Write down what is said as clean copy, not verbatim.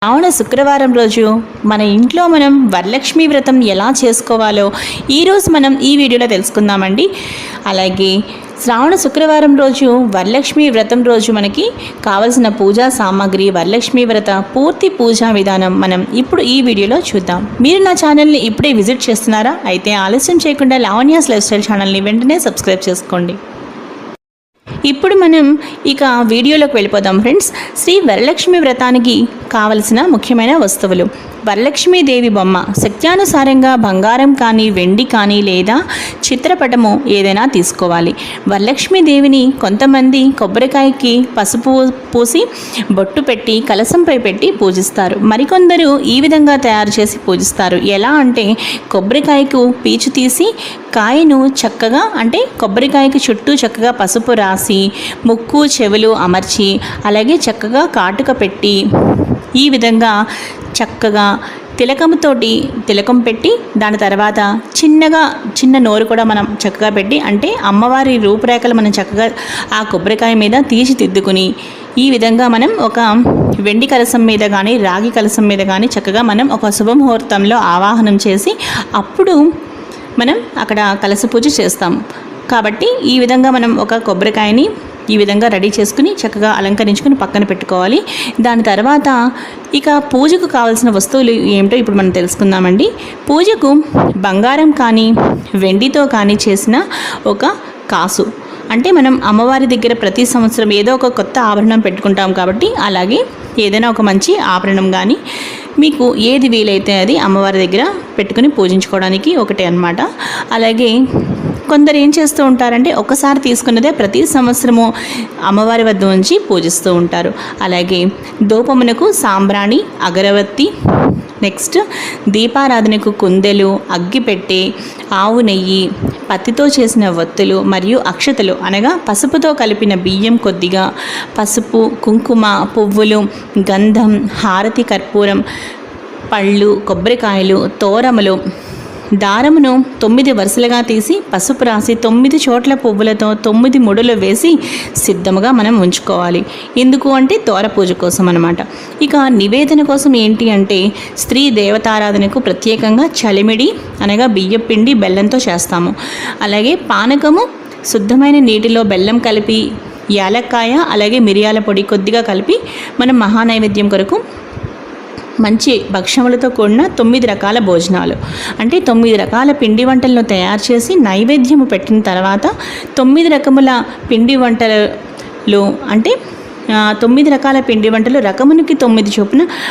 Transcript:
శ్రావణ శుక్రవారం రోజు మన ఇంట్లో మనం వరలక్ష్మి వ్రతం ఎలా చేసుకోవాలో ఈరోజు మనం ఈ వీడియోలో తెలుసుకుందామండి. అలాగే శ్రావణ శుక్రవారం రోజు వరలక్ష్మి వ్రతం రోజు మనకి కావలసిన పూజా సామాగ్రి, వరలక్ష్మి వ్రత పూర్తి పూజా విధానం మనం ఇప్పుడు ఈ వీడియోలో చూద్దాం. మీరు నా ఛానల్ని ఇప్పుడే విజిట్ చేస్తున్నారా? అయితే ఆలస్యం చేయకుండా లావణ్యాస్ లైఫ్ స్టైల్ ఛానల్ని వెంటనే సబ్స్క్రైబ్ చేసుకోండి. ఇప్పుడు మనం ఇక వీడియోలోకి వెళ్ళిపోదాం ఫ్రెండ్స్. శ్రీ వరలక్ష్మి వ్రతానికి కావలసిన ముఖ్యమైన వస్తువులు: వరలక్ష్మీదేవి బొమ్మ, శక్త్యానుసారంగా బంగారం కానీ వెండి కానీ లేదా చిత్రపటము ఏదైనా తీసుకోవాలి. వరలక్ష్మీదేవిని కొంతమంది కొబ్బరికాయకి పసుపు పూసి బొట్టు పెట్టి కలశంపై పెట్టి పూజిస్తారు. మరికొందరు ఈ విధంగా తయారు చేసి పూజిస్తారు. ఎలా అంటే కొబ్బరికాయకు పీచు తీసి కాయను చక్కగా అంటే కొబ్బరికాయకు చుట్టూ చక్కగా పసుపు రాసి ముక్కు చెవులు అమర్చి అలాగే చక్కగా కాటుక పెట్టి ఈ విధంగా చక్కగా తిలకం పెట్టి దాని తర్వాత చిన్న నోరు కూడా మనం చక్కగా పెట్టి అంటే అమ్మవారి రూపురేఖలు మనం చక్కగా ఆ కొబ్బరికాయ మీద తీర్చిదిద్దుకుని ఈ విధంగా మనం ఒక వెండి కలశం మీద కానీ రాగి కలశం మీద కానీ చక్కగా మనం ఒక శుభముహూర్తంలో ఆవాహనం చేసి అప్పుడు మనం అక్కడ కలశ పూజ చేస్తాం. కాబట్టి ఈ విధంగా మనం ఒక కొబ్బరికాయని ఈ విధంగా రెడీ చేసుకుని చక్కగా అలంకరించుకుని పక్కన పెట్టుకోవాలి. దాని తర్వాత ఇక పూజకు కావాల్సిన వస్తువులు ఏమిటో ఇప్పుడు మనం తెలుసుకుందామండి. పూజకు బంగారం కానీ వెండితో కానీ చేసిన ఒక కాసు, అంటే మనం అమ్మవారి దగ్గర ప్రతి సంవత్సరం ఏదో ఒక కొత్త ఆభరణం పెట్టుకుంటాం కాబట్టి అలాగే ఏదైనా ఒక మంచి ఆభరణం కానీ మీకు ఏది వీలైతే అది అమ్మవారి దగ్గర పెట్టుకుని పూజించుకోవడానికి ఒకటే అన్నమాట. అలాగే కొందరు ఏం చేస్తూ ఉంటారంటే ఒకసారి తీసుకున్నదే ప్రతి సంవత్సరము అమ్మవారి వద్ద ఉంచి పూజిస్తూ ఉంటారు. అలాగే ధూపమునకు సాంబ్రాణి, అగరవత్తి, నెక్స్ట్ దీపారాధనకు కుందెలు, అగ్గిపెట్టె, ఆవు నెయ్యి, పత్తితో చేసిన ఒత్తులు మరియు అక్షతలు అనగా పసుపుతో కలిపిన బియ్యం కొద్దిగా, పసుపు, కుంకుమ, పువ్వులు, గంధం, హారతి, కర్పూరం, పళ్ళు, కొబ్బరికాయలు, తోరములు, దారమును 9 వరుసలుగా తీసి పసుపు రాసి 9 చోట్ల పువ్వులతో 9 ముడులు వేసి సిద్ధముగా మనం ఉంచుకోవాలి. ఎందుకు అంటే తోర పూజ కోసం అన్నమాట. ఇక నివేదన కోసం ఏంటి అంటే స్త్రీ దేవతారాధనకు ప్రత్యేకంగా చలిమిడి అనగా బియ్యం పిండి బెల్లంతో చేస్తాము. అలాగే పానకము శుద్ధమైన నీటిలో బెల్లం కలిపి యాలక్కాయ అలాగే మిరియాల పొడి కొద్దిగా కలిపి మనం మహానైవేద్యం కొరకు మంచి భక్షములతో కూడిన 9 రకాల భోజనాలు అంటే 9 రకాల పిండి వంటలను తయారు చేసి నైవేద్యము పెట్టిన తర్వాత 9 రకముల పిండి వంటలు అంటే 9 రకాల పిండి వంటలు రకమునికి 9 చొప్పున